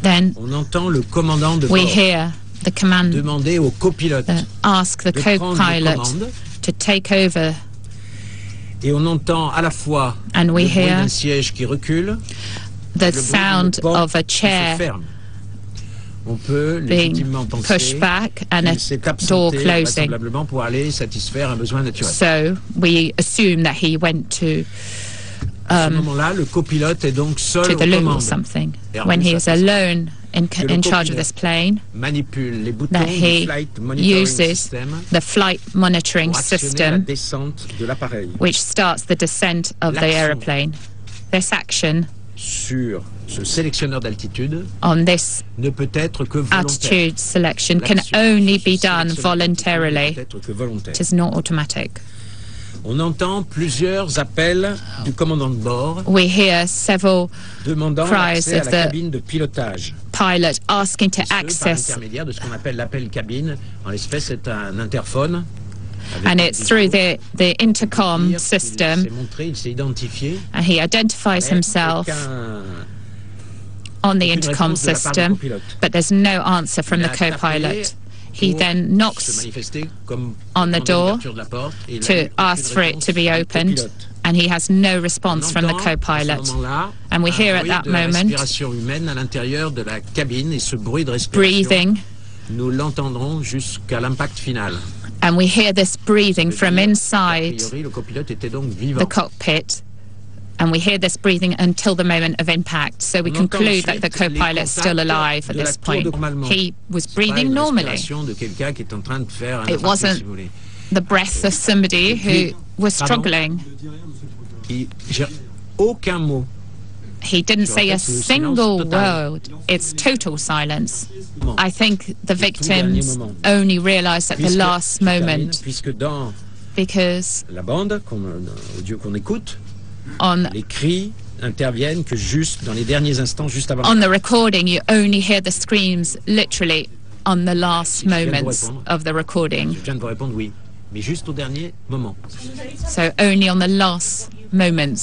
Then on entend le commandant de we bord hear the command demander au copilote ask the de prendre les co-pilot commandes, to take over, et on entend à la fois and we le bruit hear d'un siège qui recule, the le bruit sound d'une porte of a qui se chair ferme. On peut being légitimement penser pushed back and a qu'il s'est door absenté closing. vraisemblablement pour aller satisfaire un besoin naturel. So we assume that he went to À ce moment-là, le copilote est donc seul aux the loo or commandes. something. Airbus When he is atteste alone in charge of this plane, manipule les boutons that du he flight monitoring uses system the flight monitoring pour actionner la system, descente de l'appareil. which starts the descent of the L'action aeroplane. This action sur ce sélectionneur d'altitude on this ne peut être que volontaire. attitude selection can L'action only sur be ce done sélectionneur d'altitude voluntarily. ne peut être que volontaire. It is not automatic. On entend plusieurs appels du commandant de bord We hear several demandant cries l'accès à of la the cabine de pilotage. pilot asking to Et ce, par access, l'intermédiaire de ce qu'on appelle l'appel cabine. En l'espèce, c'est un interphone. and it's through the intercom Il s'est system, montré, il s'est identifié. and he identifies himself on the intercom system, but there's no answer from the co-pilot. He then knocks on the door to ask for it to be opened, and he has no response from the co-pilot. And we hear at that moment breathing, nous l'entendrons jusqu'à l'impact final. and we hear this breathing from inside Le copilote était donc vivant. the cockpit, and we hear this breathing until the moment of impact. So we conclude that the co-pilot is still alive at this point. He was breathing normally. It wasn't the breath of somebody who was struggling. Aucun mot. He didn't say a single word. It's total silence. I think the victims only realized at the last moment, Puisque dans because la bande audio qu'on écoute, on les cris interviennent que juste dans les derniers instants, juste avant. the recording you only hear the screams literally on the last moments of the recording. Je viens de vous répondre oui, mais juste au dernier moment. So only on the last moments